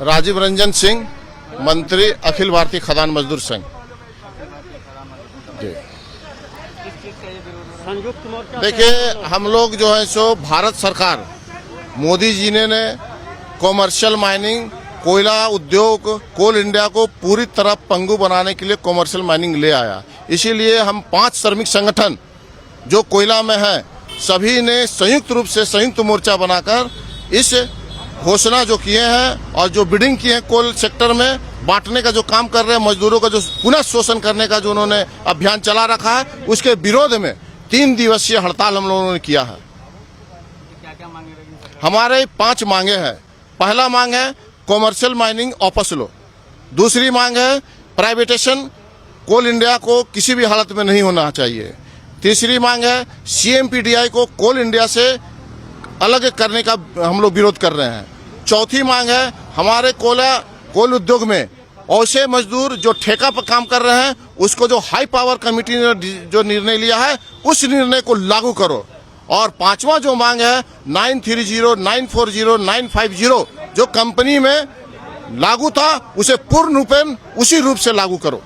राजीव रंजन सिंह, मंत्री अखिल भारतीय खदान मजदूर संघ। देखिए, हम लोग जो है सो भारत सरकार मोदी जी ने कॉमर्शियल माइनिंग, कोयला उद्योग, कोल इंडिया को पूरी तरह पंगु बनाने के लिए कॉमर्शियल माइनिंग ले आया। इसीलिए हम 5 श्रमिक संगठन जो कोयला में हैं सभी ने संयुक्त रूप से संयुक्त मोर्चा बनाकर इस घोषणा जो किए हैं और जो बिडिंग किए हैं कोल सेक्टर में बांटने का जो काम कर रहे हैं, मजदूरों का जो पुनः शोषण करने का जो उन्होंने अभियान चला रखा है, उसके विरोध में 3 दिवसीय हड़ताल हम लोगों ने किया है। क्या मांगे रहेगी? हमारे 5 मांगे हैं। पहला मांग है कॉमर्शियल माइनिंग वापस लो। दूसरी मांग है प्राइवेटेशन, कोल इंडिया को किसी भी हालत में नहीं होना चाहिए। तीसरी मांग है CMPDI को कोल इंडिया से अलग करने का हम लोग विरोध कर रहे हैं। चौथी मांग है हमारे कोल उद्योग में ऐसे मजदूर जो ठेका पर काम कर रहे हैं उसको जो हाई पावर कमेटी ने जो निर्णय लिया है उस निर्णय को लागू करो। और 5वां जो मांग है 930, 940, 950 जो कंपनी में लागू था उसे पूर्ण रूपेण उसी रूप से लागू करो।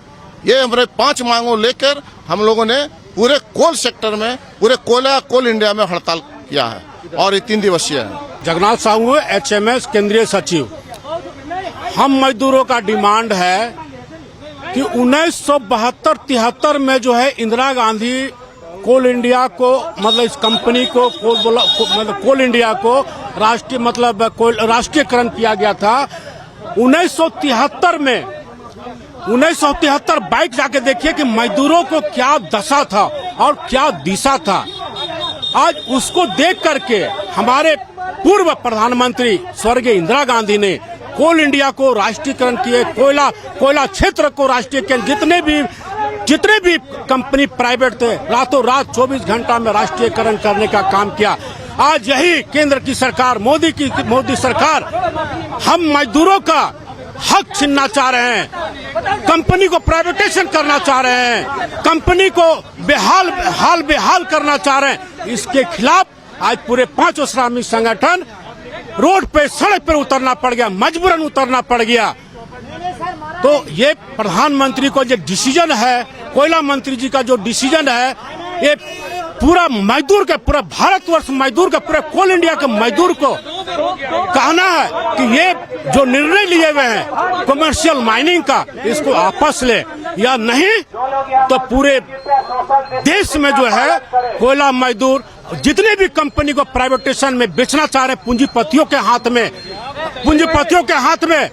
ये हमारे 5 मांगों लेकर हम लोगों ने पूरे कोल सेक्टर में, पूरे कोल इंडिया में हड़ताल किया है और ये 3 दिवसीय है। जगन्नाथ साहू, HMS केंद्रीय सचिव। हम मजदूरों का डिमांड है कि 1972-73 में जो है इंदिरा गांधी कोल इंडिया को मतलब इस कंपनी को कोल इंडिया को राष्ट्रीयकरण किया गया था। 1973 में 1973 बाइक जाके देखिए कि मजदूरों को क्या दशा था और क्या दिशा था। आज उसको देख करके हमारे पूर्व प्रधानमंत्री स्वर्गीय इंदिरा गांधी ने कोल इंडिया को राष्ट्रीयकरण किए, कोयला क्षेत्र को राष्ट्रीयकरण, जितने भी कंपनी प्राइवेट थे रातों रात 24 घंटा में राष्ट्रीयकरण करने का काम किया। आज यही केंद्र की सरकार, मोदी सरकार हम मजदूरों का हक छीनना चाह रहे हैं, कंपनी को प्राइवेटाइजेशन करना चाह रहे हैं, कंपनी को बेहाल करना चाह रहे हैं। इसके खिलाफ आज पूरे 5 श्रमिक संगठन रोड पे, सड़क पर उतरना पड़ गया, मजबूरन उतरना पड़ गया। तो ये प्रधानमंत्री को जो डिसीजन है, कोयला मंत्री जी का जो डिसीजन है, ये पूरा मजदूर के, पूरा भारतवर्ष मजदूर के, पूरे कोल इंडिया के मजदूर को कहना है कि ये जो निर्णय लिए हुए हैं कमर्शियल माइनिंग का, इसको वापस ले, या नहीं तो पूरे देश में जो है कोयला मजदूर जितने भी कंपनी को प्राइवेटाइजेशन में बेचना चाह रहे पूंजीपतियों के हाथ में,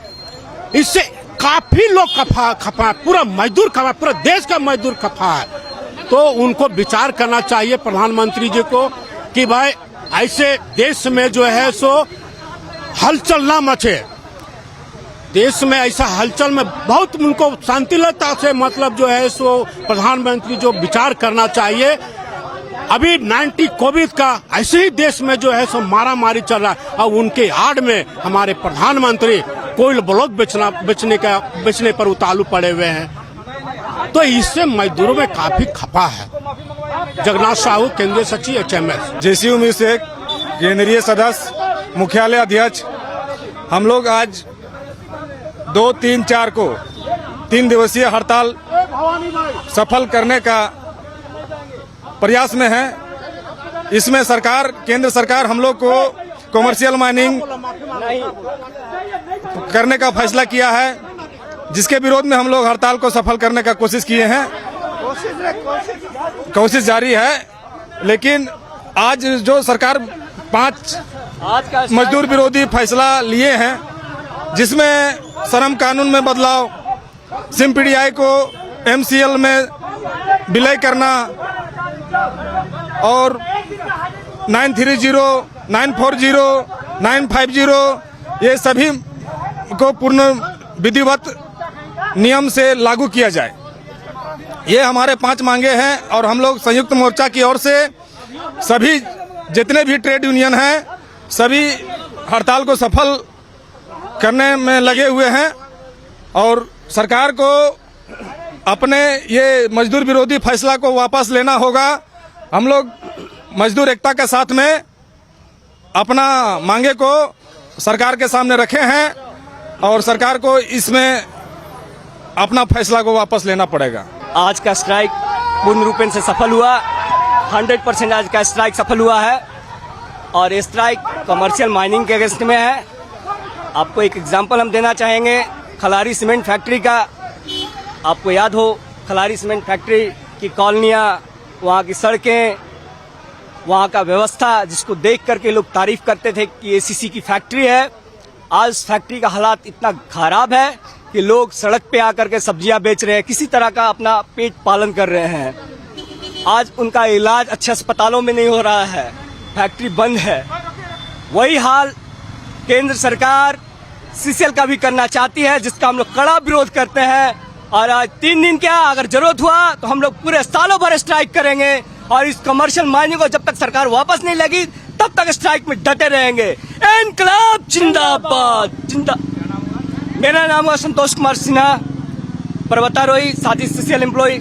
इससे काफी लोग खफा है, पूरा मजदूर खफा है, पूरा देश का मजदूर खफा है। तो उनको विचार करना चाहिए प्रधानमंत्री जी को कि भाई ऐसे देश में जो है सो हलचल ना मचे। देश में ऐसा हलचल में बहुत उनको शांतिलता से मतलब जो है सो प्रधानमंत्री जो विचार करना चाहिए। अभी 90 कोविड का ऐसे ही देश में जो है सो मारामारी चल रहा है और उनके आड़ में हमारे प्रधानमंत्री कोयल ब्लॉक बेचने पर उतारू पड़े हुए हैं। तो इससे मजदूरों में काफी खपा है। जगन्नाथ साहू, केंद्रीय सचिव, HMS। JCU में से केंद्रीय सदस्य, मुख्यालय अध्यक्ष, हम लोग आज 2, 3, 4 को 3 दिवसीय हड़ताल सफल करने का प्रयास में है। इसमें केंद्र सरकार हम लोग को कॉमर्शियल माइनिंग करने का फैसला किया है, जिसके विरोध में हम लोग हड़ताल को सफल करने का कोशिश किए हैं। कोशिश जारी है, लेकिन आज जो सरकार 5 मजदूर विरोधी फैसला लिए हैं, जिसमें श्रम कानून में बदलाव, CMPDI को MCL में विलय करना और 930, 940, 950 ये सभी को पूर्ण विधिवत नियम से लागू किया जाए, ये हमारे 5 मांगे हैं। और हम लोग संयुक्त मोर्चा की ओर से सभी जितने भी ट्रेड यूनियन हैं सभी हड़ताल को सफल करने में लगे हुए हैं और सरकार को अपने ये मजदूर विरोधी फैसला को वापस लेना होगा। हम लोग मजदूर एकता के साथ में अपना मांगे को सरकार के सामने रखे हैं, और सरकार को इसमें अपना फैसला को वापस लेना पड़ेगा। आज का स्ट्राइक पूर्ण रूपेण से सफल हुआ। 100% आज का स्ट्राइक सफल हुआ है और ये स्ट्राइक कमर्शियल माइनिंग के अगेंस्ट में है। आपको एक एग्जांपल हम देना चाहेंगे खलारी सीमेंट फैक्ट्री का। आपको याद हो खलारी सीमेंट फैक्ट्री की कॉलोनियाँ, वहाँ की सड़कें, वहाँ का व्यवस्था जिसको देख करके लोग तारीफ करते थे कि एसीसी की फैक्ट्री है। आज फैक्ट्री का हालात इतना खराब है कि लोग सड़क पे आकर के सब्जियां बेच रहे हैं, किसी तरह का अपना पेट पालन कर रहे हैं। आज उनका इलाज अच्छे अस्पतालों में नहीं हो रहा है, फैक्ट्री बंद है। वही हाल केंद्र सरकार सीसीएल का भी करना चाहती है, जिसका हम लोग कड़ा विरोध करते हैं। और आज 3 दिन क्या, अगर जरूरत हुआ तो हम लोग पूरे सालों भर स्ट्राइक करेंगे और इस कमर्शियल माइनिंग को जब तक सरकार वापस नहीं लेगी तब तक स्ट्राइक में डटे रहेंगे। इनकलाब जिंदाबाद जिंदा। मेरा नाम है संतोष कुमार सिन्हा, पर्वतारोही, साथ ही सीसीएल एम्प्लॉय।